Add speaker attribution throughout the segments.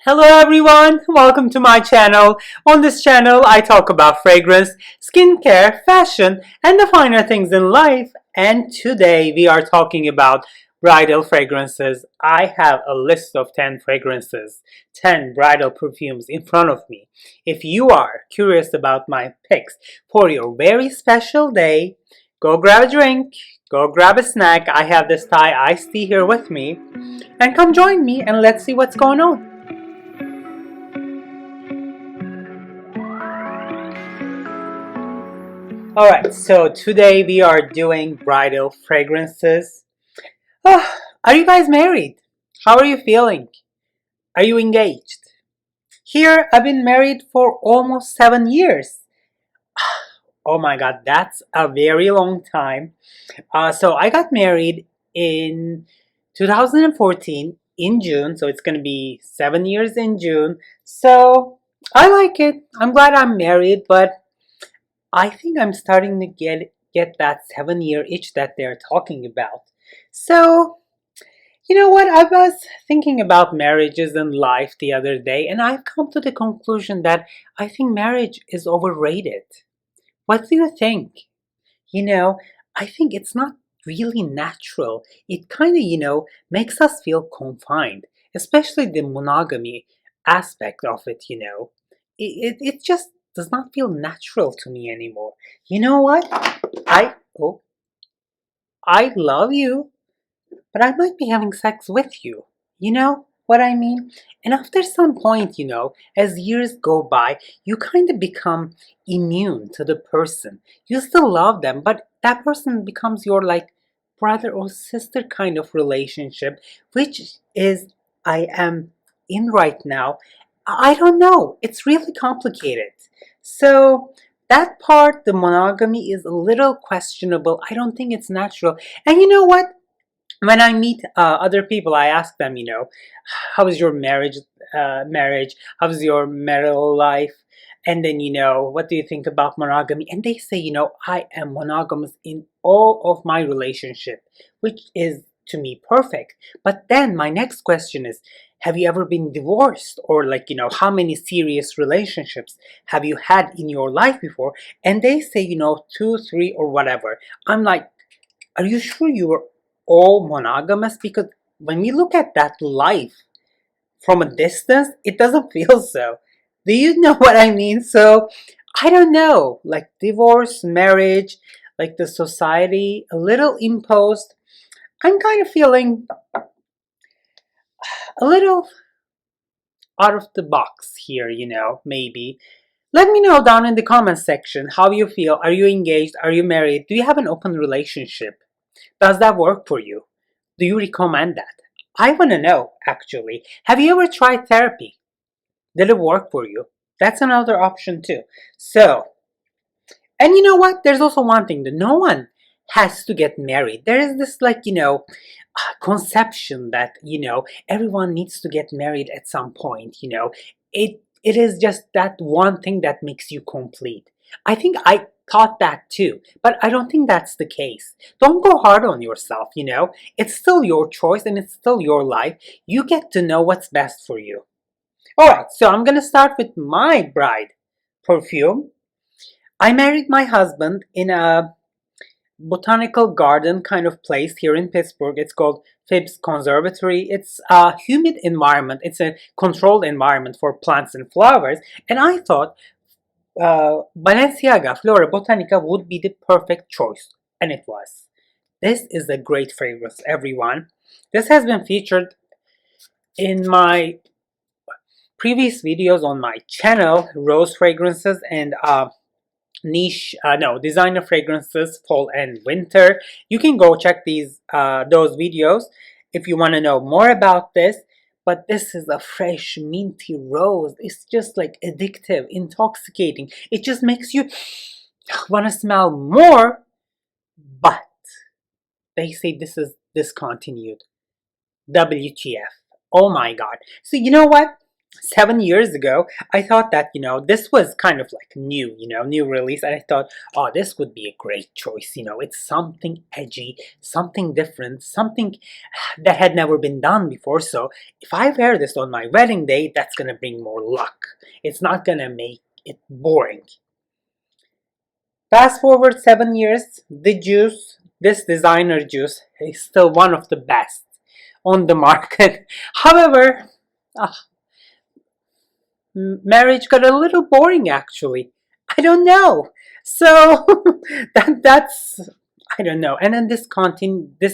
Speaker 1: Hello everyone, welcome to my channel. On this channel I talk about fragrance, skincare, fashion, and the finer things in life. And today we are talking about bridal fragrances. I have a list of 10 fragrances, 10 bridal perfumes in front of me. If you are curious about my picks for your very special day, go grab a drink, go grab a snack. I have this Thai iced tea here with me. And come join me and let's see what's going on. Alright, so today we are doing bridal fragrances. Oh, are you guys married? How are you feeling? Are you engaged? Here, I've been married for almost 7 years. Oh my god, that's a very long time. So I got married in 2014 in June, so it's going to be 7 years in June. So I like it. I'm glad I'm married, but I think I'm starting to get that 7-year itch that they're talking about. So, you know what? I was thinking about marriages and life the other day, and I've come to the conclusion that I think marriage is overrated. What do you think? I think it's not really natural. It kind of, makes us feel confined, especially the monogamy aspect of it. It just does not feel natural to me anymore. You know what? I oh, I love you, but I might be having sex with you. You know what I mean? And after some point, as years go by, you kind of become immune to the person. You still love them, but that person becomes your like brother or sister kind of relationship, which is I am in right now. I don't know. It's really complicated. So that part, the monogamy, is a little questionable. I don't think it's natural. And you know what? When I meet other people, I ask them, how is your marriage? How's your marital life? And then, what do you think about monogamy? And they say, I am monogamous in all of my relationship, which is to me perfect. But then my next question is, have you ever been divorced? Or like, how many serious relationships have you had in your life before? And they say, 2, 3, or whatever. I'm like, are you sure you were all monogamous? Because when we look at that life from a distance, it doesn't feel so. Do you know what I mean? So I don't know, like divorce, marriage, like the society, a little imposed. I'm kind of feeling a little out of the box here, maybe. Let me know down in the comments section how you feel. Are you engaged? Are you married? Do you have an open relationship? Does that work for you? Do you recommend that? I want to know, actually. Have you ever tried therapy? Did it work for you? That's another option too. So, and you know what? There's also one thing that no one has to get married. There is this like, conception that, everyone needs to get married at some point. It is just that one thing that makes you complete. I think I thought that too, but I don't think that's the case. Don't go hard on yourself. It's still your choice and it's still your life. You get to know what's best for you. Alright, so I'm gonna start with my bride perfume. I married my husband in a botanical garden kind of place here in Pittsburgh. It's called Phibbs Conservatory. It's a humid environment. It's a controlled environment for plants and flowers. And I thought Balenciaga Florabotanica would be the perfect choice. And it was. This is a great fragrance, everyone. This has been featured in my previous videos on my channel, rose fragrances and designer fragrances, fall and winter. You can go check those videos if you want to know more about this. But this is a fresh, minty rose. It's just like addictive, intoxicating. It just makes you want to smell more. But they say this is discontinued. WTF. Oh my god. So you know what? 7 years ago, I thought that, this was kind of like new, new release. And I thought, oh, this would be a great choice. It's something edgy, something different, something that had never been done before. So if I wear this on my wedding day, that's going to bring more luck. It's not going to make it boring. Fast forward 7 years, this designer juice is still one of the best on the market. However, marriage got a little boring actually. I don't know. So that's I don't know. And then this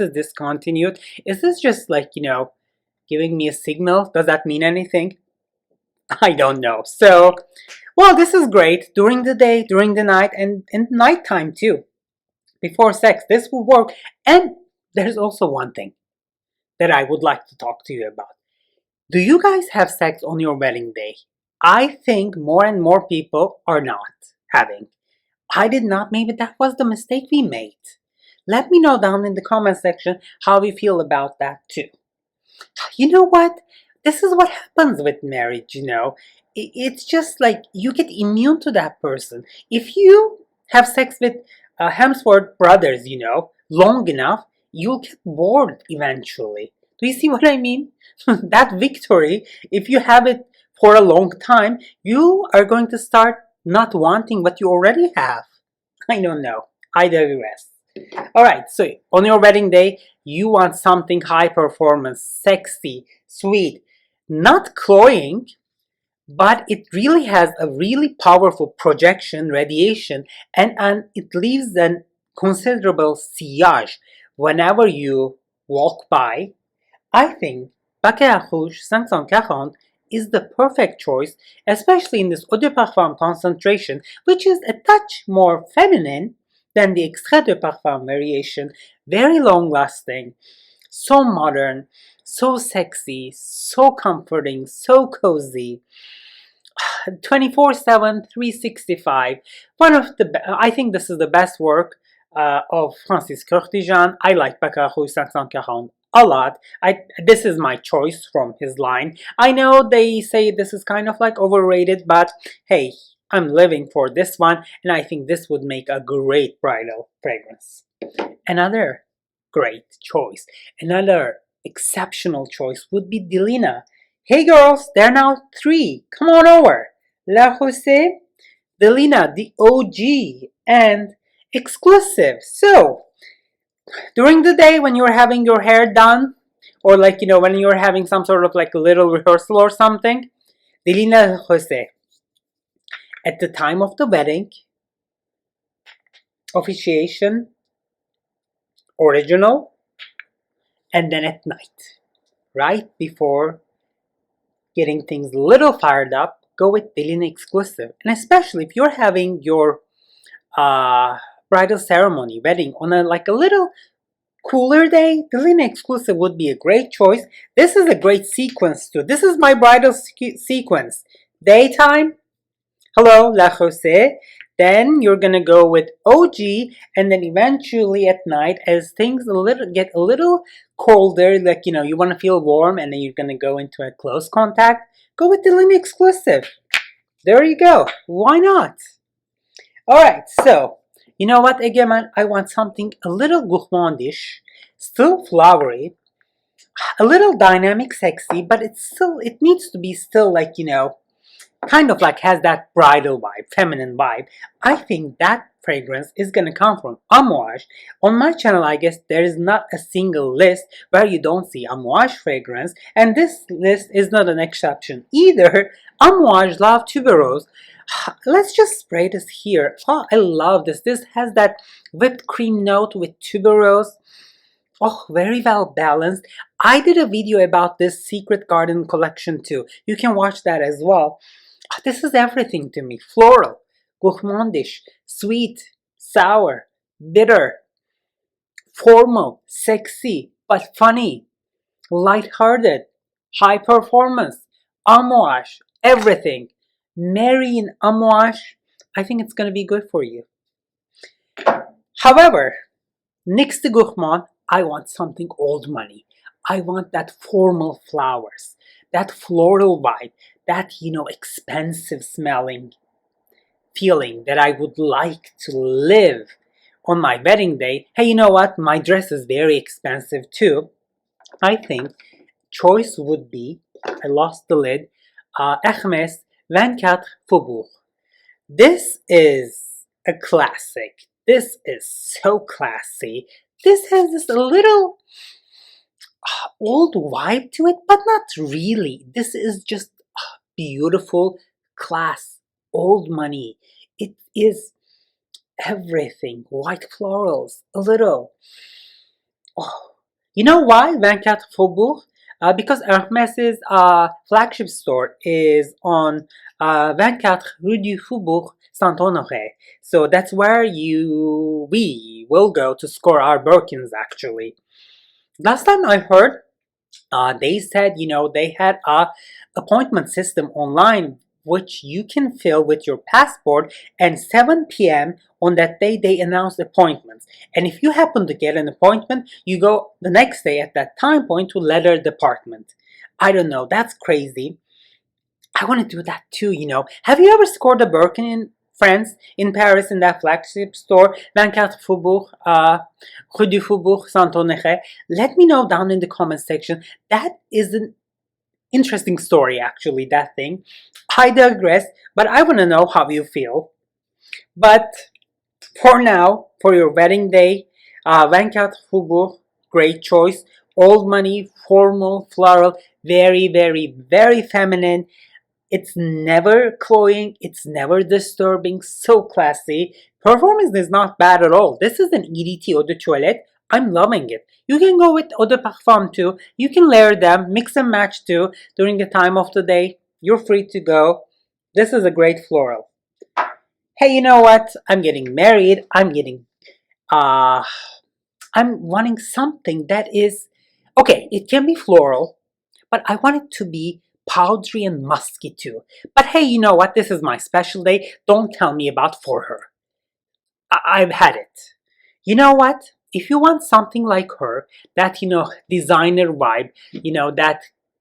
Speaker 1: is discontinued. Is this just like, giving me a signal? Does that mean anything? I don't know. So, well, this is great during the day, during the night, and in nighttime too. Before sex, this will work. And there's also one thing that I would like to talk to you about. Do you guys have sex on your wedding day? I think more and more people are not having. I did not. Maybe that was the mistake we made. Let me know down in the comment section how you feel about that too. You know what? This is what happens with marriage, It's just like you get immune to that person. If you have sex with Hemsworth brothers, long enough, you'll get bored eventually. Do you see what I mean? That victory, if you have it for a long time, you are going to start not wanting what you already have. I don't know. I digress. Alright, so on your wedding day, you want something high performance, sexy, sweet, not cloying, but it really has a really powerful projection, radiation, and it leaves a considerable sillage whenever you walk by. I think Baccarat Rouge 540 is the perfect choice, especially in this eau de parfum concentration, which is a touch more feminine than the Extrait de Parfum variation. Very long lasting, so modern, so sexy, so comforting, so cozy. 24/7, 365. I think this is the best work of Francis Kurkdjian. I like Baccarat Rouge 540 a lot. This is my choice from his line. I know they say this is kind of like overrated, but hey, I'm living for this one, and I think this would make a great bridal fragrance. Another great choice, another exceptional choice would be Delina. Hey girls, there are now 3. Come on over. La Rosée, Delina, the OG, and Exclusive. So, during the day when you're having your hair done, or like, when you're having some sort of like a little rehearsal or something, Delina Rosée. At the time of the wedding, officiation, original, and then at night, right before getting things a little fired up, go with Delina Exclusive. And especially if you're having your bridal ceremony, wedding on a little cooler day, Delina Exclusive would be a great choice. This is a great sequence too. This is my bridal sequence. Daytime, hello, La Rosée. Then you're gonna go with OG, and then eventually at night, as things get a little colder, like you want to feel warm, and then you're gonna go into a close contact. Go with Delina Exclusive. There you go. Why not? All right. So you know what, Egemen? I want something a little gourmandish, still flowery, a little dynamic, sexy, but it needs to be still like kind of like has that bridal vibe, feminine vibe. I think that fragrance is gonna come from Amouage. On my channel, I guess there is not a single list where you don't see Amouage fragrance, and this list is not an exception either. Amouage Love Tuberose. Let's just spray this here. Oh, I love this. This has that whipped cream note with tuberose. Oh, very well balanced. I did a video about this Secret Garden collection too. You can watch that as well. This is everything to me. Floral, gourmandish, sweet, sour, bitter, formal, sexy, but funny, light-hearted, high performance, Amouage, everything. Marry in Amouage. I think it's going to be good for you. However, next to gourmand, I want something old money. I want that formal flowers. that floral vibe, that, expensive smelling feeling that I would like to live on my wedding day. Hey, you know what? My dress is very expensive too. I think choice would be, I lost the lid, Hermès 24 Faubourg. This is a classic. This is so classy. This has this little old vibe to it, but not really. This is just beautiful class, old money. It is everything. White florals, a little. Oh, you know why 24 Faubourg? Because Hermès's flagship store is on 24 Rue du Faubourg Saint-Honoré. So that's where we will go to score our Birkins actually. Last time I heard, they said, they had a appointment system online which you can fill with your passport, and 7 p.m. on that day they announce appointments. And if you happen to get an appointment, you go the next day at that time point to leather department. I don't know, that's crazy. I want to do that too, Have you ever scored a Birkin in France, in Paris, in that flagship store, 24 Faubourg, Rue du Faubourg Saint-Honoré? Let me know down in the comment section. That is an interesting story, actually, that thing. I digress, but I want to know how you feel. But for now, for your wedding day, 24 Faubourg, great choice. Old money, formal, floral, very, very, very feminine. It's never cloying, it's never disturbing, so classy. Performance is not bad at all. This is an EDT eau de toilette. I'm loving it. You can go with eau de parfum too. You can layer them, mix and match too during the time of the day. You're free to go. This is a great floral. Hey, you know what? I'm getting married. I'm wanting something that is, okay, it can be floral, but I want it to be powdery and musky too. But hey, you know what? This is my special day. Don't tell me about for her. I've had it. You know what? If you want something like her, that, designer vibe, that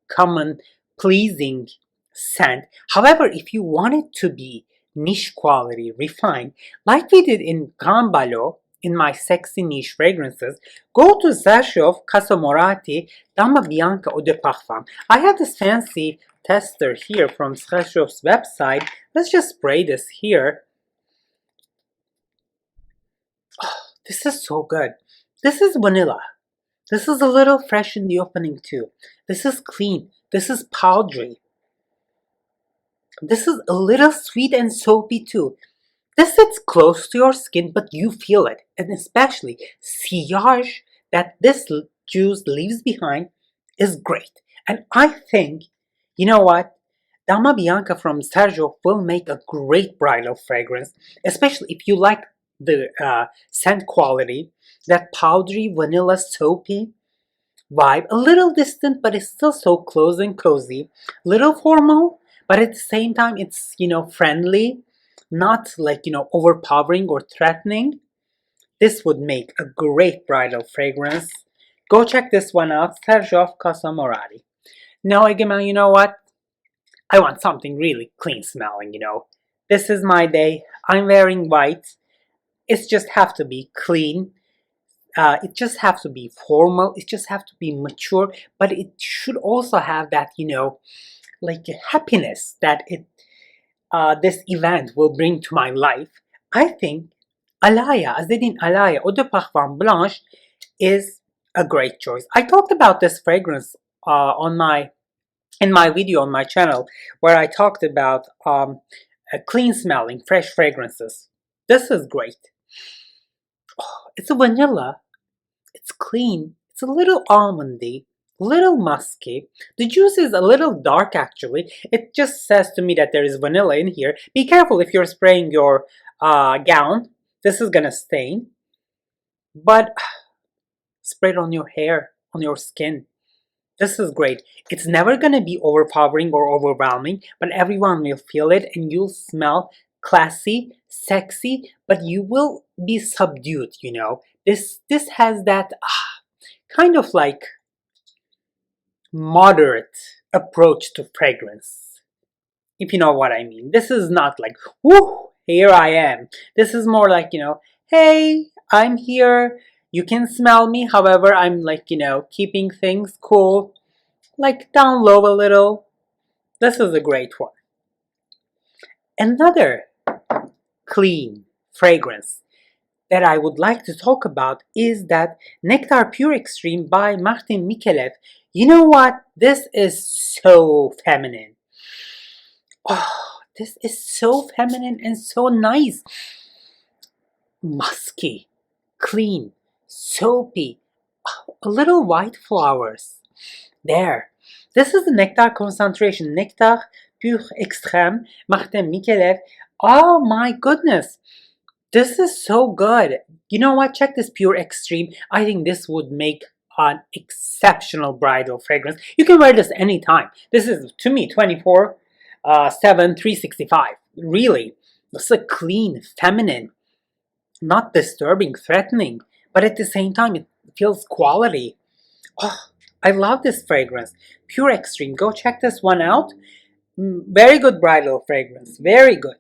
Speaker 1: common pleasing scent. However, if you want it to be niche quality, refined, like we did in Gambalo, in my sexy niche fragrances, go to Xerjoff, Casamorati, Dama, Bianca Eau de Parfum. I have this fancy tester here from Xerjoff's website. Let's just spray this here. Oh, this is so good. This is vanilla. This is a little fresh in the opening too. This is clean. This is powdery. This is a little sweet and soapy too. This sits close to your skin, but you feel it. And especially sillage that this juice leaves behind is great. And I think, you know what? Dama Bianca from Xerjoff will make a great bridal fragrance, especially if you like the scent quality, that powdery, vanilla, soapy vibe. A little distant, but it's still so close and cozy. Little formal, but at the same time, it's, friendly. Not like, overpowering or threatening. This would make a great bridal fragrance. Go check this one out, Xerjoff Casamorati. Now, Egemen, you know what? I want something really clean smelling, This is my day. I'm wearing white. It just have to be clean. It just have to be formal. It just have to be mature. But it should also have that, like happiness that this event will bring to my life. I think Alaïa, Alaïa Eau de Parfum Blanche is a great choice. I talked about this fragrance in my video on my channel where I talked about clean smelling, fresh fragrances. This is great. Oh, it's a vanilla. It's clean. It's a little almondy, little musky. The juice is a little dark actually. It just says to me that there is vanilla in here. Be careful if you're spraying your gown. This is gonna stain. But spray it on your hair, on your skin. This is great. It's never gonna be overpowering or overwhelming, but everyone will feel it and you'll smell classy, sexy, but you will be subdued, This has that kind of like moderate approach to fragrance, if you know what I mean. This is not like, whoo, here I am. This is more like, hey, I'm here. You can smell me. However, I'm like, keeping things cool, like down low a little. This is a great one. Another clean fragrance that I would like to talk about is that Nectar Pure Extreme by Martin Micallef. You know what? This is so feminine. Oh, this is so feminine and so nice. Musky, clean, soapy, a little white flowers. There. This is the Nectar concentration. Nectar Pure Extrême, Martin Micallef. Oh my goodness. This is so good. You know what? Check this Pure Extreme. I think this would make an exceptional bridal fragrance. You can wear this anytime. This is, to me, 24/7, 365. Really. It's a clean, feminine, not disturbing, threatening, but at the same time, it feels quality. Oh, I love this fragrance. Pure Extreme. Go check this one out. Very good bridal fragrance. Very good.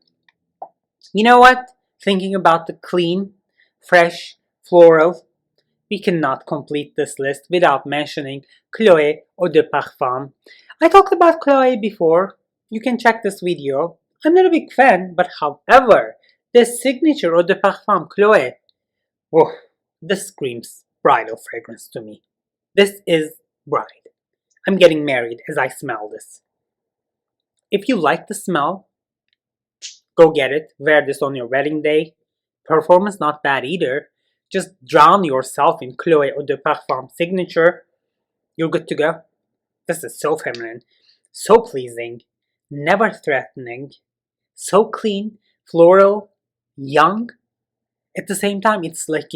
Speaker 1: You know what? Thinking about the clean, fresh, floral, we cannot complete this list without mentioning Chloé Eau de Parfum. I talked about Chloé before. You can check this video. I'm not a big fan, but however, this signature Eau de Parfum Chloé, whoa, this screams bridal fragrance to me. This is bride. I'm getting married as I smell this. If you like the smell, go get it. Wear this on your wedding day. Performance not bad either. Just drown yourself in Chloé Eau de Parfum signature. You're good to go. This is so feminine, so pleasing, never threatening, so clean, floral, young. At the same time, it's like,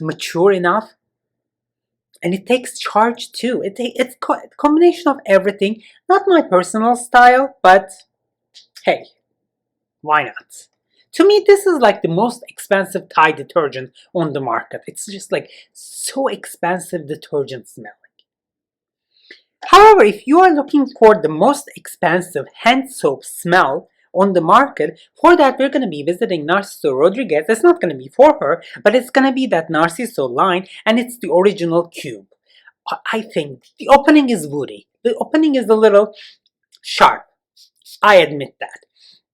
Speaker 1: mature enough. And it takes charge too. It's a combination of everything. Not my personal style, but hey, why not? To me, this is like the most expensive Thai detergent on the market. It's just like so expensive detergent smelling. However, if you are looking for the most expensive hand soap smell on the market, for that we're going to be visiting Narciso Rodriguez. It's not going to be for her, but it's going to be that Narciso line, and it's the original cube. I think the opening is woody. The opening is a little sharp. I admit that.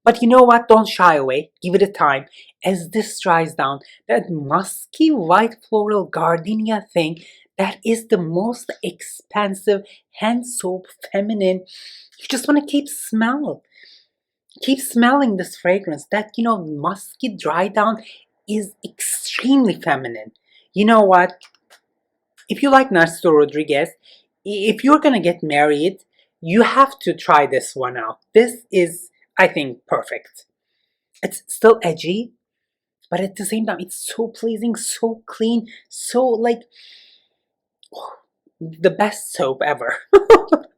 Speaker 1: But you know what? Don't shy away. Give it a time. As this dries down, that musky white floral gardenia thing, that is the most expensive hand soap feminine. You just want to keep smelling this fragrance. That, musky dry down is extremely feminine. You know what? If you like Narciso Rodriguez, if you're going to get married, you have to try this one out. This is, I think, perfect. It's still edgy, but at the same time, it's so pleasing, so clean, so like the best soap ever.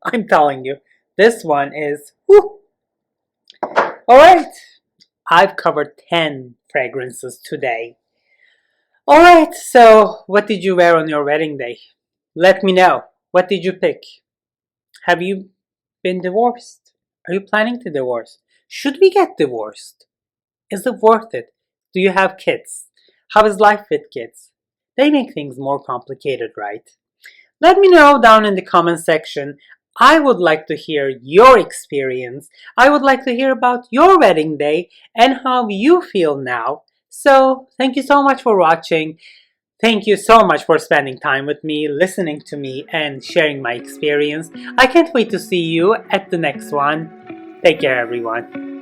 Speaker 1: I'm telling you, this one is whew. Alright, I've covered 10 fragrances today. Alright, so what did you wear on your wedding day? Let me know. What did you pick? Have you been divorced? Are you planning to divorce? Should we get divorced? Is it worth it? Do you have kids? How is life with kids? They make things more complicated, right? Let me know down in the comment section. I would like to hear your experience. I would like to hear about your wedding day and how you feel now. So, thank you so much for watching. Thank you so much for spending time with me, listening to me, and sharing my experience. I can't wait to see you at the next one. Take care, everyone.